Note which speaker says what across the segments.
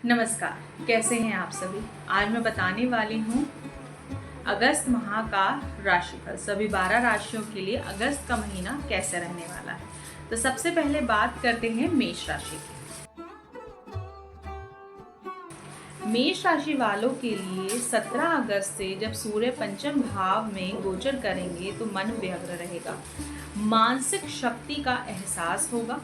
Speaker 1: नमस्कार, कैसे हैं आप सभी। आज मैं बताने वाली हूँ अगस्त माह का राशिफल। सभी 12 राशियों के लिए अगस्त का महीना कैसे रहने वाला है। तो सबसे पहले बात करते हैं मेष राशि की। मेष राशि वालों के लिए 17 अगस्त से जब सूर्य पंचम भाव में गोचर करेंगे तो मन व्यग्र रहेगा, मानसिक शक्ति का एहसास होगा,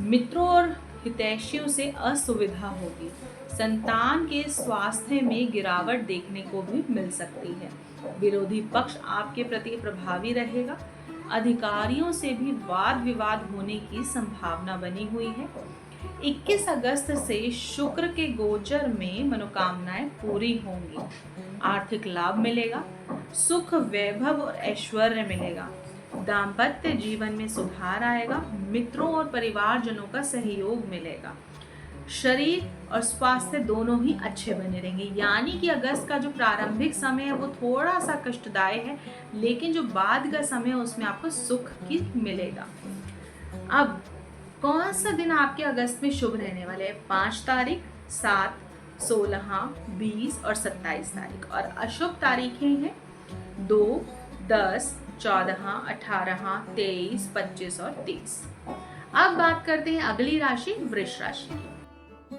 Speaker 1: मित्रों और हितैषियों से असुविधा होगी, संतान के स्वास्थ्य में गिरावट देखने को भी मिल सकती है, विरोधी पक्ष आपके प्रति प्रभावी रहेगा, अधिकारियों से भी वाद विवाद होने की संभावना बनी हुई है। 21 अगस्त से शुक्र के गोचर में मनोकामनाएं पूरी होंगी, आर्थिक लाभ मिलेगा, सुख वैभव और ऐश्वर्य मिलेगा, दाम्पत्य जीवन में सुधार आएगा, मित्रों और परिवारजनों का सहयोग मिलेगा, शरीर और स्वास्थ्य दोनों ही अच्छे बने रहेंगे। यानी कि अगस्त का जो प्रारंभिक समय है वो थोड़ा सा कष्टदायक है, लेकिन जो बाद का समय है उसमें आपको सुख की मिलेगा। अब कौन सा दिन आपके अगस्त में शुभ रहने वाले हैं? 5 तारीख, 7, 16, 20 और 27 तारीख। और अशुभ तारीखें हैं 2, 10, 14, 18, 23, 25 और 30। अब बात करते हैं अगली राशि वृष राशि की।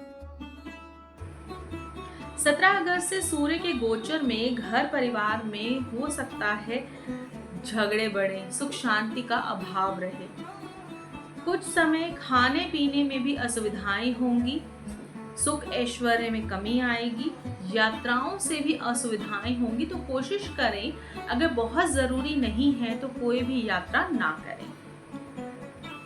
Speaker 1: 17 अगस्त से सूर्य के गोचर में घर परिवार में हो सकता है झगड़े बढ़े, सुख शांति का अभाव रहे, कुछ समय खाने पीने में भी असुविधाएं होंगी, सुख ऐश्वर्य में कमी आएगी, यात्राओं से भी असुविधाएं होंगी। तो कोशिश करें, अगर बहुत जरूरी नहीं है तो कोई भी यात्रा ना करें।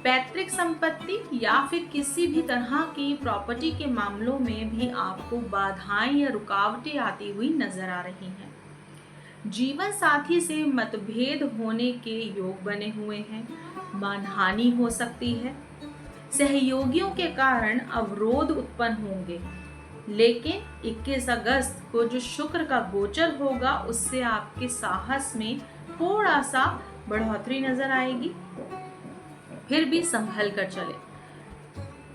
Speaker 1: पैतृक संपत्ति या फिर किसी भी तरह की प्रॉपर्टी के मामलों में भी आपको बाधाएं या रुकावटें आती हुई नजर आ रही हैं। जीवन साथी से मतभेद होने के योग बने हुए हैं, मानहानि हो सकती है, सहयोगियों के कारण अवरोध उत्पन्न होंगे, लेकिन 21 अगस्त को जो शुक्र का गोचर होगा उससे आपके साहस में थोड़ा सा बढ़ोतरी नजर आएगी। फिर भी संभल कर चले।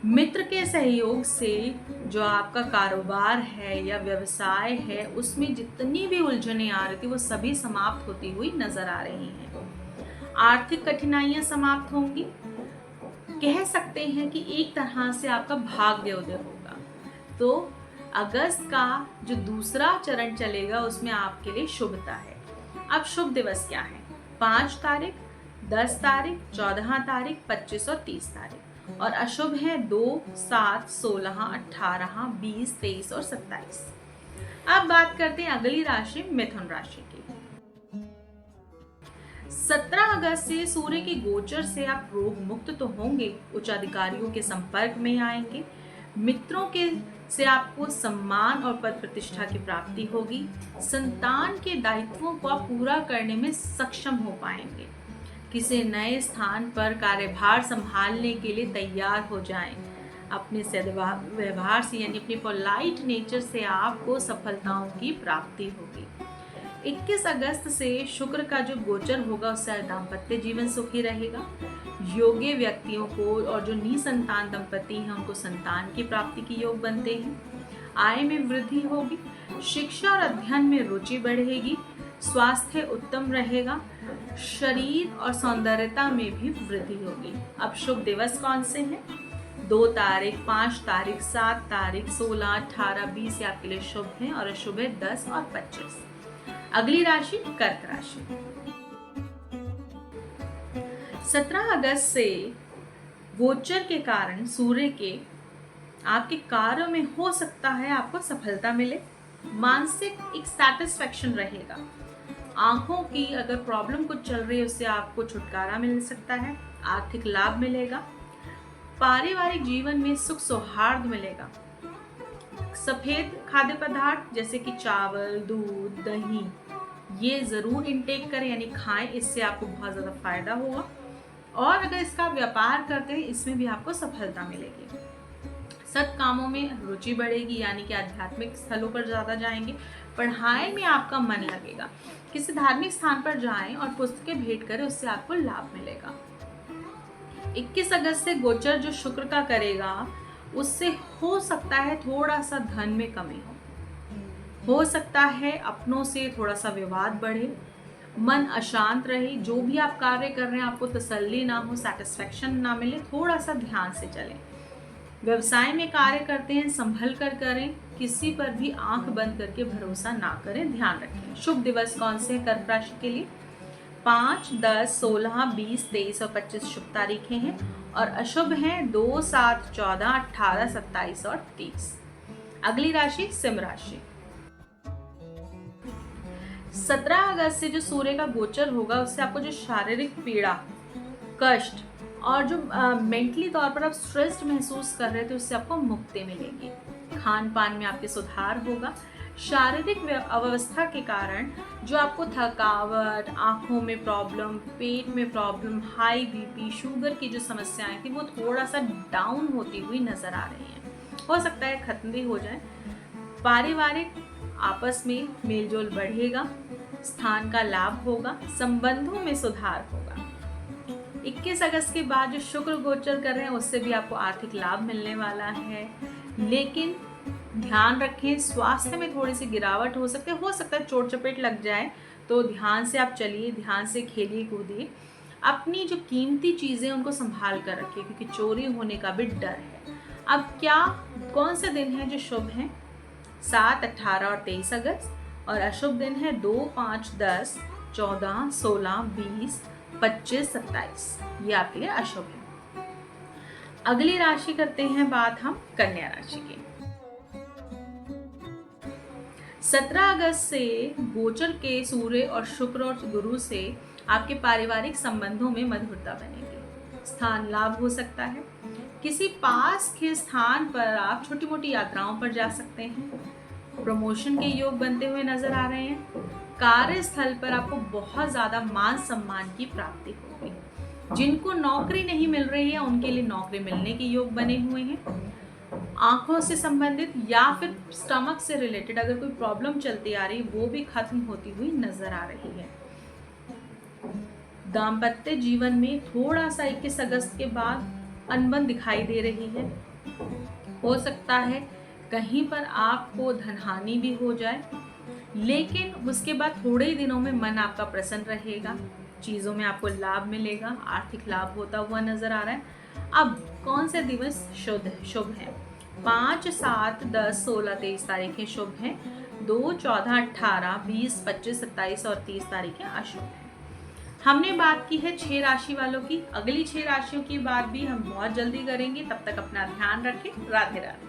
Speaker 1: मित्र के सहयोग से जो आपका कारोबार है या व्यवसाय है उसमें जितनी भी उलझनें आ रही थी वो सभी समाप्त होती हुई नजर आ रही हैं। आर्थिक कठिनाइयां समाप्त होंगी। कह सकते हैं कि एक तरह से आपका भाग्योदय होगा। तो अगस्त का जो दूसरा चरण चलेगा उसमें आपके लिए शुभता है। अब शुभ दिवस क्या है? 5 तारीख, 10 तारीख, 14 तारीख, 25 और 30 तारीख। और अशुभ है 2, 7, 16, 18, 20, 23 और 27। अब बात करते हैं अगली राशि मिथुन राशि की। 17 अगस्त से सूर्य के गोचर से आप रोग मुक्त तो होंगे, उच्च अधिकारियों के संपर्क में आएंगे, मित्रों के से आपको सम्मान और पद प्रतिष्ठा की प्राप्ति होगी, संतान के दायित्वों को आप पूरा करने में सक्षम हो पाएंगे, किसी नए स्थान पर कार्यभार संभालने के लिए तैयार हो जाएं। अपने व्यवहार से यानी अपने पोलाइट नेचर से आपको सफलताओं की प्राप्ति होगी। 21 अगस्त से शुक्र का जो गोचर होगा उससे दाम्पत्य जीवन सुखी रहेगा। योग्य व्यक्तियों को और जो निसंतान दंपति हैं उनको संतान की प्राप्ति के योग बनते हैं। आय में वृद्धि होगी, शिक्षा और अध्ययन में रुचि बढ़ेगी, स्वास्थ्य उत्तम रहेगा, शरीर और सौंदर्यता में भी वृद्धि होगी। अब शुभ दिवस कौन से हैं? 2 तारीख, 5 तारीख, 7 तारीख, 16, 18, 20 आपके लिए शुभ हैं और अशुभ है 10 और 25। अगली राशि कर्क राशि। 17 अगस्त से गोचर के कारण सूर्य के आपके कार्यों में हो सकता है आपको सफलता मिले, मानसिक एक सैटिस्फैक्शन रहेगा, आंखों की अगर प्रॉब्लम कुछ चल रही है उससे आपको छुटकारा मिल सकता है, आर्थिक लाभ मिलेगा, पारिवारिक जीवन में सुख सौहार्द मिलेगा, सफेद खाद्य पदार्थ जैसे कि चावल, दूध, दही ये जरूर इंटेक करें यानी खाएं, इससे आपको बहुत ज्यादा फायदा होगा। और अगर इसका व्यापार करते हैं इसमें भी आपको सफलता मिलेगी। सत कामों में रुचि बढ़ेगी यानी कि आध्यात्मिक स्थलों पर ज्यादा जाएंगे, पढ़ाई में आपका मन लगेगा, किसी धार्मिक स्थान पर जाएं और पुस्तकें भेंट करें, उससे आपको लाभ मिलेगा। 21 अगस्त से गोचर जो शुक्र का करेगा उससे हो सकता है थोड़ा सा धन में कमी हो सकता है अपनों से थोड़ा सा विवाद बढ़े, मन अशांत रहे, जो भी आप कार्य कर रहे हैं आपको तसल्ली ना हो, सेटिस्फेक्शन ना मिले, थोड़ा सा ध्यान से चलें। व्यवसाय में कार्य करते हैं संभल कर करें, किसी पर भी आंख बंद करके भरोसा ना करें, ध्यान रखें। शुभ दिवस कौन से हैं कर्क राशि के लिए? 5, 10, 16, 20, 23 और 25 शुभ तारीखें हैं और अशुभ हैं 2, 7, 14, 18, 27 और 30। अगली राशि सिंह राशि। 17 अगस्त से जो सूर्य का गोचर होगा उससे आपको जो शारीरिक पीड़ा, कष्ट और जो मेंटली तौर पर आप स्ट्रेस्ड महसूस कर रहे थे उससे आपको मुक्ति मिलेगी। खान पान में आपके सुधार होगा। शारीरिक अवस्था के कारण जो आपको थकावट, आंखों में प्रॉब्लम, पेट में प्रॉब्लम, हाई बीपी, शुगर की जो समस्याएं थी वो थोड़ा सा डाउन होती हुई नजर आ रही हैं। हो सकता है खत्म भी हो जाए। पारिवारिक आपस में मेलजोल बढ़ेगा, स्थान का लाभ होगा, संबंधों में सुधार होगा। 21 अगस्त के बाद जो शुक्र गोचर कर रहे हैं उससे भी आपको आर्थिक लाभ मिलने वाला है, लेकिन ध्यान रखें स्वास्थ्य में थोड़ी सी गिरावट हो सकता है चोट चपेट लग जाए, तो ध्यान से आप चलिए, ध्यान से खेलिए कूदिए। अपनी जो कीमती चीज़ें उनको संभाल कर रखिए क्योंकि चोरी होने का भी डर है। अब कौन से दिन है जो शुभ हैं? 7, 18 और 23 अगस्त और अशुभ दिन है 2, 5, 10, 14, 16, 20, 25, 27। ये आपके लिए अशुभ है। अगली राशि करते हैं बात हम कन्या राशि की। 17 अगस्त से गोचर के सूर्य और शुक्र और गुरु से आपके पारिवारिक संबंधों में मधुरता बनेगी, स्थान लाभ हो सकता है। किसी पास के स्थान पर आप छोटी मोटी यात्राओं पर जा सकते हैं। प्रमोशन के योग बनते हुए नजर आ रहे हैं। कार्यस्थल पर आपको बहुत ज्यादा मान सम्मान की प्राप्ति होगी। जिनको नौकरी नहीं मिल रही है उनके लिए नौकरी मिलने के योग बने हुए हैं। आंखों से संबंधित या फिर स्टमक से रिलेटेड अगर कोई प्रॉब्लम चलती आ रही वो भी खत्म होती हुई नजर आ रही है। दाम्पत्य जीवन में थोड़ा सा 21 अगस्त के बाद अनबन दिखाई दे रही है। हो सकता है कहीं पर आपको धनहानि भी हो जाए, लेकिन उसके बाद थोड़े ही दिनों में मन आपका प्रसन्न रहेगा, चीज़ों में आपको लाभ मिलेगा, आर्थिक लाभ होता हुआ नजर आ रहा है। अब कौन से दिवस शुभ है? 5, 7, 10, 16, 23 तारीखें शुभ हैं। 2, 14, 18, 20, 25, 27 और 30 तारीखें अशुभ हैं। हमने बात की है 6 राशि वालों की। अगली 6 राशियों की बात भी हम बहुत जल्दी करेंगे। तब तक अपना ध्यान रखें। राधे राधे।